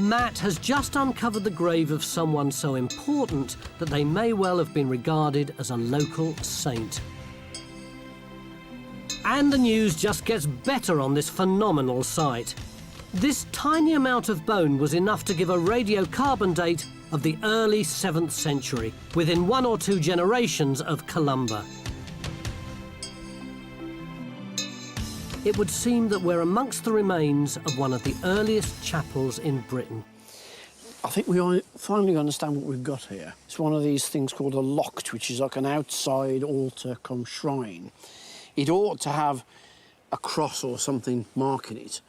Matt has just uncovered the grave of someone so important that they may well have been regarded as a local saint. And the news just gets better on this phenomenal site. This tiny amount of bone was enough to give a radiocarbon date of the early 7th century, within 1 or 2 generations of Columba. It would seem that we're amongst the remains of one of the earliest chapels in Britain. I think we finally understand what we've got here. It's one of these things called a loct, which is like an outside altar come shrine. It ought to have a cross or something marking it.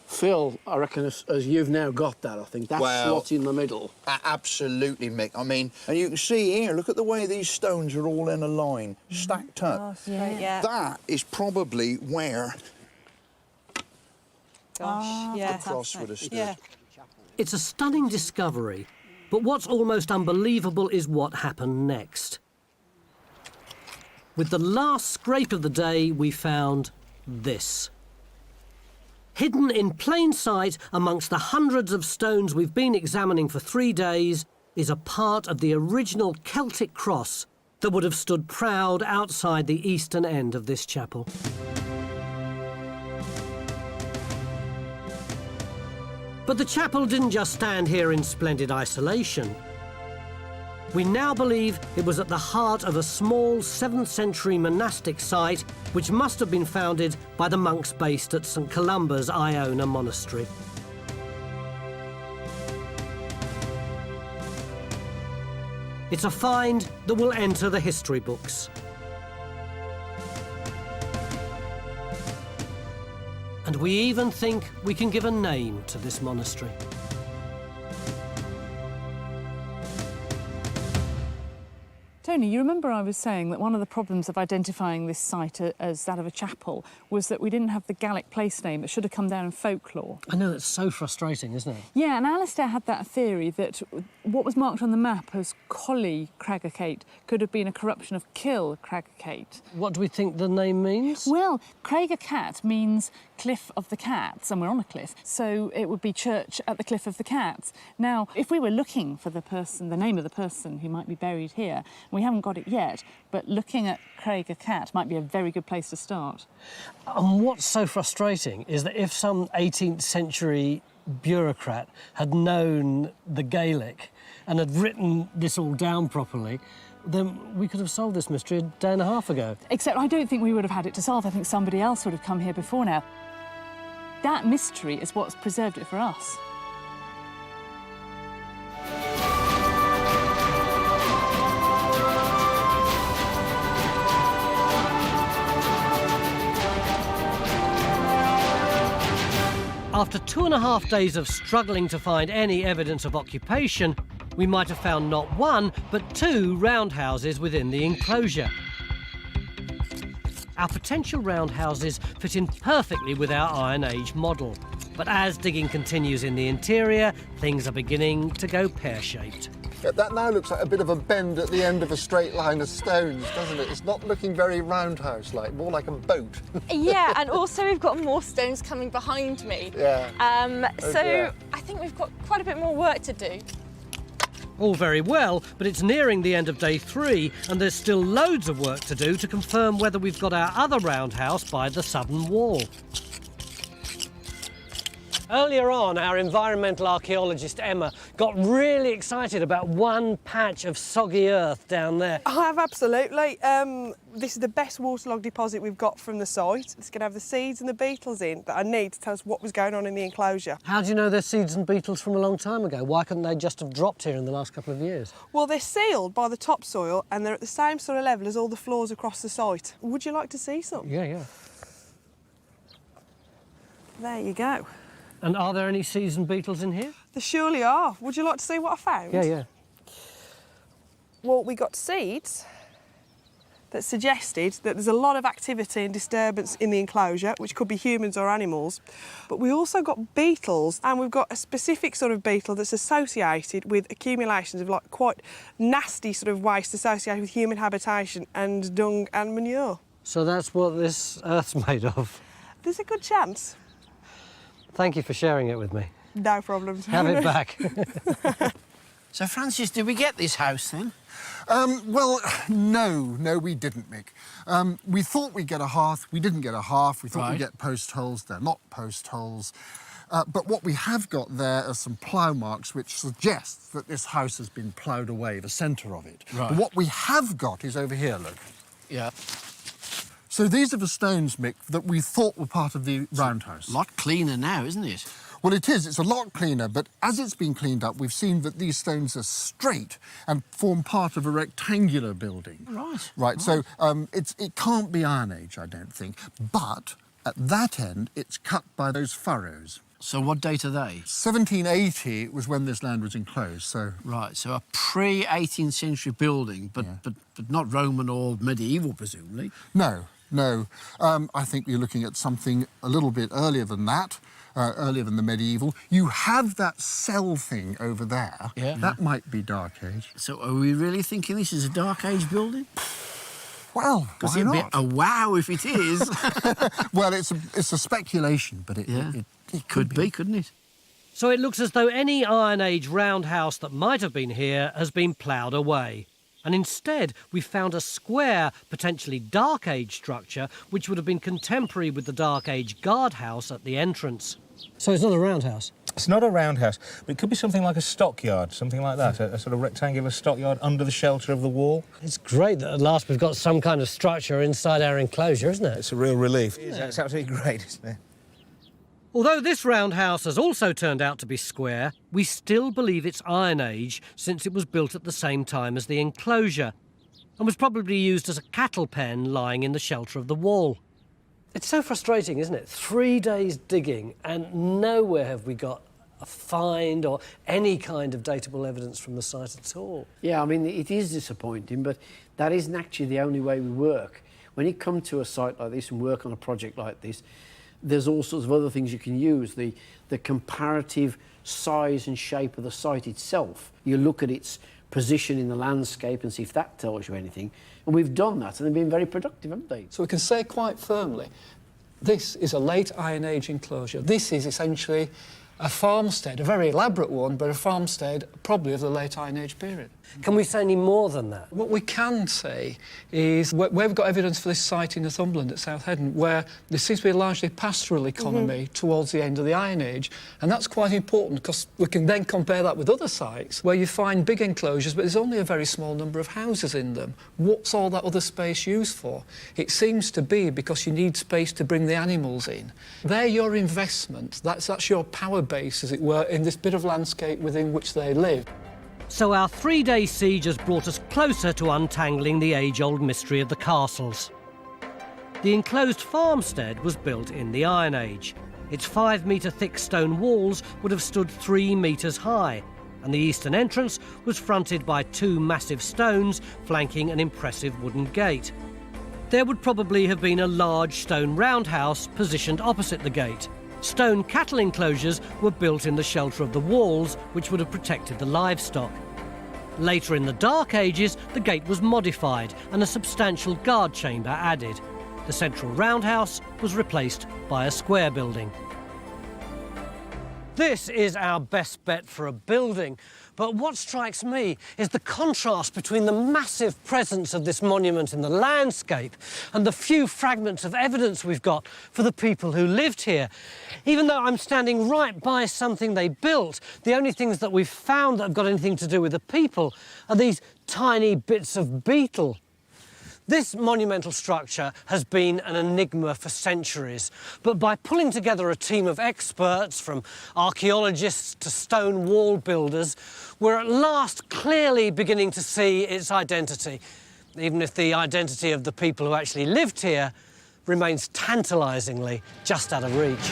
Phil, I reckon as you've now got that, I think that slot in the middle. Absolutely, Mick. I mean, and you can see here, look at the way these stones are all in a line, stacked up. Oh, straight, yeah. That is probably where the cross would have stood. Yeah. It's a stunning discovery, but what's almost unbelievable is what happened next. With the last scrape of the day, we found this. Hidden in plain sight amongst the hundreds of stones we've been examining for 3 days is a part of the original Celtic cross that would have stood proud outside the eastern end of this chapel. But the chapel didn't just stand here in splendid isolation. We now believe it was at the heart of a small 7th century monastic site which must have been founded by the monks based at St Columba's Iona monastery. It's a find that will enter the history books. And we even think we can give a name to this monastery. Tony, you remember I was saying that one of the problems of identifying this site as that of a chapel was that we didn't have the Gaelic place name that should have come down in folklore. I know, it's so frustrating, isn't it? Yeah, and Alistair had that theory that what was marked on the map as Collie Craggercate could have been a corruption of Kill Craggercate. What do we think the name means? Well, Craigercat means Cliff of the Cats, and we're on a cliff, so it would be church at the Cliff of the Cats. Now, if we were looking for the name of the person who might be buried here, we haven't got it yet, but looking at Craigercat might be a very good place to start. And what's so frustrating is that if some 18th century bureaucrat had known the Gaelic and had written this all down properly, then we could have solved this mystery a day and a half ago. Except I don't think we would have had it to solve. I think somebody else would have come here before now. That mystery is what's preserved it for us. After 2.5 days of struggling to find any evidence of occupation, we might have found not 1, but 2 roundhouses within the enclosure. Our potential roundhouses fit in perfectly with our Iron Age model. But as digging continues in the interior, things are beginning to go pear-shaped. Yeah, that now looks like a bit of a bend at the end of a straight line of stones, doesn't it? It's not looking very roundhouse-like, more like a boat. Yeah, and also we've got more stones coming behind me. Yeah. So I think we've got quite a bit more work to do. All very well, but it's nearing the end of day 3, and there's still loads of work to do to confirm whether we've got our other roundhouse by the southern wall. Earlier on, our environmental archaeologist Emma got really excited about one patch of soggy earth down there. I have, absolutely. This is the best waterlogged deposit we've got from the site. It's going to have the seeds and the beetles in that I need to tell us what was going on in the enclosure. How do you know they're seeds and beetles from a long time ago? Why couldn't they just have dropped here in the last couple of years? Well, they're sealed by the topsoil and they're at the same sort of level as all the floors across the site. Would you like to see some? Yeah. There you go. And are there any seeds and beetles in here? There surely are. Would you like to see what I found? Yeah. Well, we got seeds that suggested that there's a lot of activity and disturbance in the enclosure, which could be humans or animals. But we also got beetles, and we've got a specific sort of beetle that's associated with accumulations of like quite nasty sort of waste associated with human habitation and dung and manure. So that's what this earth's made of? There's a good chance. Thank you for sharing it with me. No problems. Have it back. So, Francis, did we get this house then? Well, no, we didn't, Mick. We thought we'd get a hearth. We didn't get a hearth. We thought we'd get post holes. They're not post holes. But what we have got there are some plough marks which suggest that this house has been ploughed away, the centre of it. Right. But what we have got is over here, look. Yeah. So these are the stones, Mick, that we thought were part of the roundhouse. A lot cleaner now, isn't it? Well, it is. It's a lot cleaner, but as it's been cleaned up, we've seen that these stones are straight and form part of a rectangular building. Right. Right, so it can't be Iron Age, I don't think, but at that end, it's cut by those furrows. So what date are they? 1780 was when this land was enclosed, so... Right, so a pre-18th century building, but not Roman or medieval, presumably. No. I think we're looking at something a little bit earlier than that. Earlier than the medieval. You have that cell thing over there. Yeah. That might be Dark Age. So are we really thinking this is a Dark Age building? Well, Because why it'd be not? a wow if it is. Well, it's a speculation, but it Could be, couldn't it? So it looks as though any Iron Age roundhouse that might have been here has been ploughed away. And instead, we found a square, potentially Dark Age structure, which would have been contemporary with the Dark Age guardhouse at the entrance. So it's not a roundhouse? It's not a roundhouse, but it could be something like a stockyard, something like that, a sort of rectangular stockyard under the shelter of the wall. It's great that at last we've got some kind of structure inside our enclosure, isn't it? It's a real relief. It's absolutely great, isn't it? Although this roundhouse has also turned out to be square, we still believe it's Iron Age since it was built at the same time as the enclosure and was probably used as a cattle pen lying in the shelter of the wall. It's so frustrating, isn't it? 3 days digging and nowhere have we got a find or any kind of datable evidence from the site at all. Yeah, I mean, it is disappointing, but that isn't actually the only way we work. When you come to a site like this and work on a project like this, there's all sorts of other things you can use. The comparative size and shape of the site itself. You look at its position in the landscape and see if that tells you anything. And we've done that, and they've been very productive, haven't they? So we can say quite firmly, this is a late Iron Age enclosure. This is essentially a farmstead, a very elaborate one, but a farmstead probably of the late Iron Age period. Can we say any more than that? What we can say is where we've got evidence for this site in Northumberland at South Headon, where there seems to be a largely pastoral economy towards the end of the Iron Age, and that's quite important because we can then compare that with other sites where you find big enclosures but there's only a very small number of houses in them. What's all that other space used for? It seems to be because you need space to bring the animals in. They're your investment, that's your power base, as it were, in this bit of landscape within which they live. So our 3-day siege has brought us closer to untangling the age-old mystery of the castles. The enclosed farmstead was built in the Iron Age. Its 5-metre thick stone walls would have stood 3 metres high, and the eastern entrance was fronted by 2 massive stones flanking an impressive wooden gate. There would probably have been a large stone roundhouse positioned opposite the gate. Stone cattle enclosures were built in the shelter of the walls, which would have protected the livestock. Later in the Dark Ages, the gate was modified and a substantial guard chamber added. The central roundhouse was replaced by a square building. This is our best bet for a building, but what strikes me is the contrast between the massive presence of this monument in the landscape and the few fragments of evidence we've got for the people who lived here. Even though I'm standing right by something they built, the only things that we've found that have got anything to do with the people are these tiny bits of beetle. This monumental structure has been an enigma for centuries, but by pulling together a team of experts, from archaeologists to stone wall builders, we're at last clearly beginning to see its identity, even if the identity of the people who actually lived here remains tantalisingly just out of reach.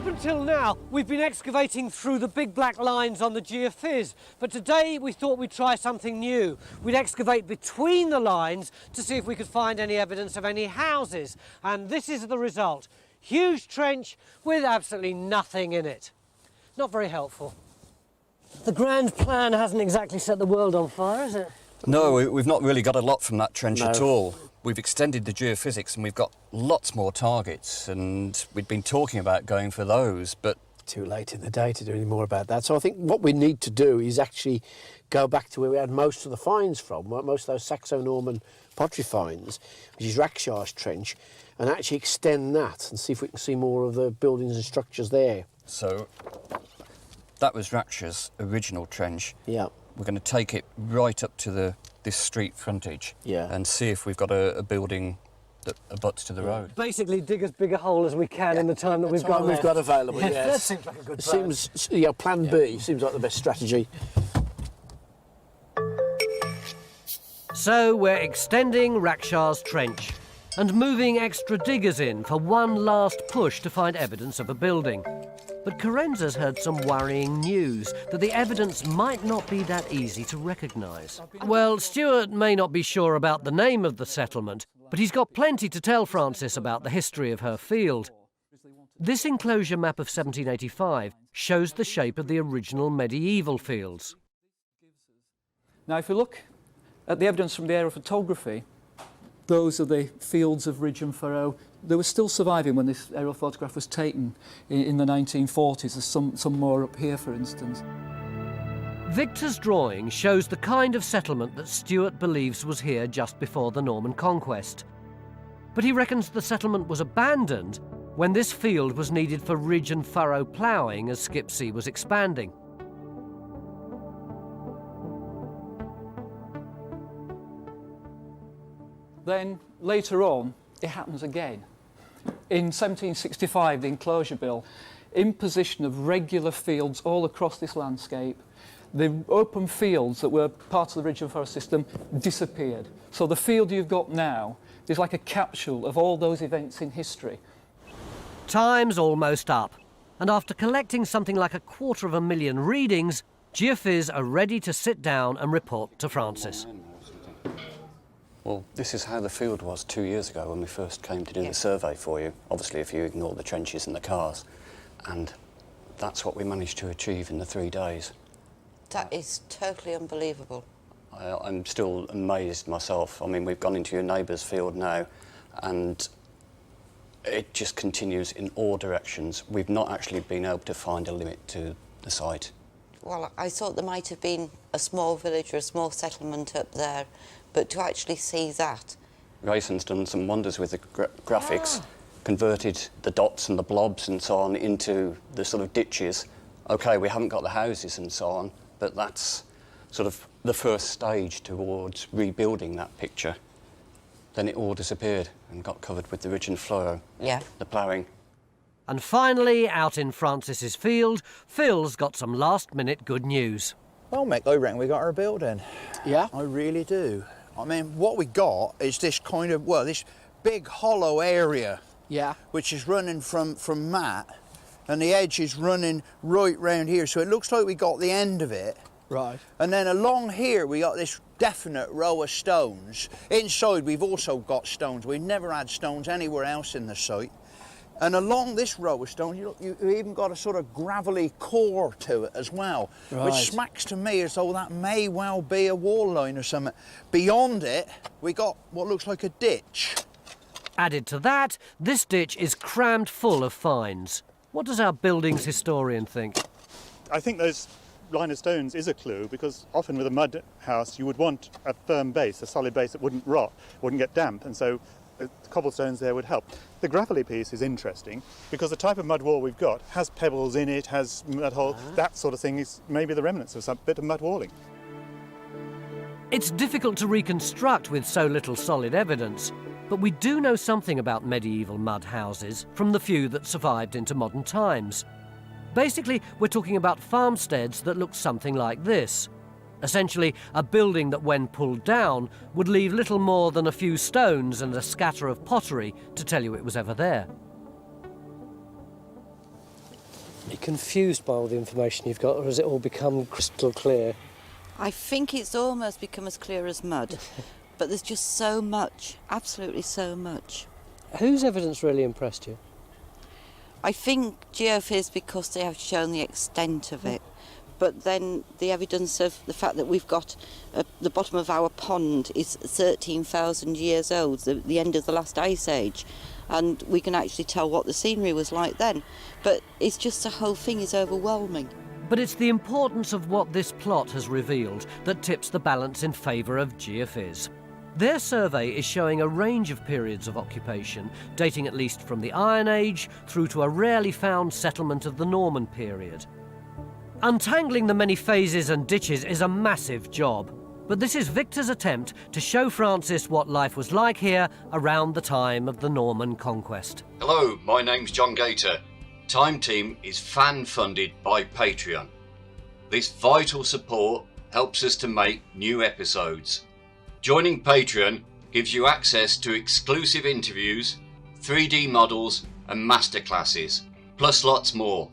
Until now, we've been excavating through the big black lines on the geophys, but today we thought we'd try something new. We'd excavate between the lines to see if we could find any evidence of any houses, and this is the result. Huge trench with absolutely nothing in it. Not very helpful. The grand plan hasn't exactly set the world on fire, has it? No, we've not really got a lot from that trench No. at all. We've extended the geophysics and we've got lots more targets, and we'd been talking about going for those, but... Too late in the day to do any more about that. So I think what we need to do is actually go back to where we had most of the finds from, most of those Saxo-Norman pottery finds, which is Rackshaw's Trench, and actually extend that and see if we can see more of the buildings and structures there. So, that was Rackshaw's original trench. Yeah. We're going to take it right up to this street frontage, Yeah, and see if we've got a building that abuts to the road. Basically, dig as big a hole as we can in the time that we've got left. we've got available. Yes, Yes. that seems like a good plan. Seems, Plan B seems like the best strategy. So we're extending Rackshaw's Trench and moving extra diggers in for one last push to find evidence of a building. But Carenza's heard some worrying news that the evidence might not be that easy to recognise. Well, Stuart may not be sure about the name of the settlement, but he's got plenty to tell Frances about the history of her field. This enclosure map of 1785 shows the shape of the original medieval fields. Now, if you look at the evidence from the aerial photography, those are the fields of ridge and furrow. They were still surviving when this aerial photograph was taken in the 1940s. There's some more up here, for instance. Victor's drawing shows the kind of settlement that Stuart believes was here just before the Norman conquest. But he reckons the settlement was abandoned when this field was needed for ridge and furrow ploughing as Skipsea was expanding. Then, later on, it happens again. In 1765, the Enclosure Bill, imposition of regular fields all across this landscape. The open fields that were part of the ridge and furrow system disappeared. So the field you've got now is like a capsule of all those events in history. Time's almost up, and after collecting something like 250,000 readings, geophys are ready to sit down and report to Frances. Well, this is how the field was 2 years ago when we first came to do the survey for you. Obviously, if you ignore the trenches and the cars. And that's what we managed to achieve in the 3 days. That is totally unbelievable. I'm still amazed myself. I mean, we've gone into your neighbour's field now, and it just continues in all directions. We've not actually been able to find a limit to the site. Well, I thought there might have been a small village or a small settlement up there, but to actually see that... Grayson's done some wonders with the graphics, converted the dots and the blobs and so on into the sort of ditches. OK, we haven't got the houses and so on, but that's sort of the first stage towards rebuilding that picture. Then it all disappeared and got covered with the ridge and furrow, the ploughing. And finally, out in Frances's field, Phil's got some last-minute good news. Well, Mick, I reckon we got our building. Yeah? I really do. I mean, what we got is this kind of, well, this big hollow area. Yeah. Which is running from Matt, and the edge is running right round here. So it looks like we got the end of it. Right. And then along here, we got this definite row of stones. Inside, we've also got stones. We've never had stones anywhere else in the site. And along this row of stones, you even got a sort of gravelly core to it as well, which smacks to me as though that may well be a wall line or something. Beyond it, we got what looks like a ditch. Added to that, this ditch is crammed full of finds. What does our buildings historian think? I think those line of stones is a clue, because often with a mud house you would want a firm base, a solid base that wouldn't rot, wouldn't get damp, and so the cobblestones there would help. The gravelly piece is interesting because the type of mud wall we've got has pebbles in it, has mud hole, that sort of thing is maybe the remnants of some bit of mud walling. It's difficult to reconstruct with so little solid evidence, but we do know something about medieval mud houses from the few that survived into modern times. Basically, we're talking about farmsteads that look something like this. Essentially, a building that, when pulled down, would leave little more than a few stones and a scatter of pottery to tell you it was ever there. Are you confused by all the information you've got, or has it all become crystal clear? I think it's almost become as clear as mud, but there's just so much, absolutely so much. Whose evidence really impressed you? I think geophys, because they have shown the extent of it, but then the evidence of the fact that we've got the bottom of our pond is 13,000 years old, the end of the last ice age, and we can actually tell what the scenery was like then. But it's just the whole thing is overwhelming. But it's the importance of what this plot has revealed that tips the balance in favour of GeoPhys. Their survey is showing a range of periods of occupation, dating at least from the Iron Age through to a rarely found settlement of the Norman period. Untangling the many phases and ditches is a massive job, but this is Victor's attempt to show Francis what life was like here around the time of the Norman conquest. Hello, my name's John Gator. Time Team is fan-funded by Patreon. This vital support helps us to make new episodes. Joining Patreon gives you access to exclusive interviews, 3D models and masterclasses, plus lots more.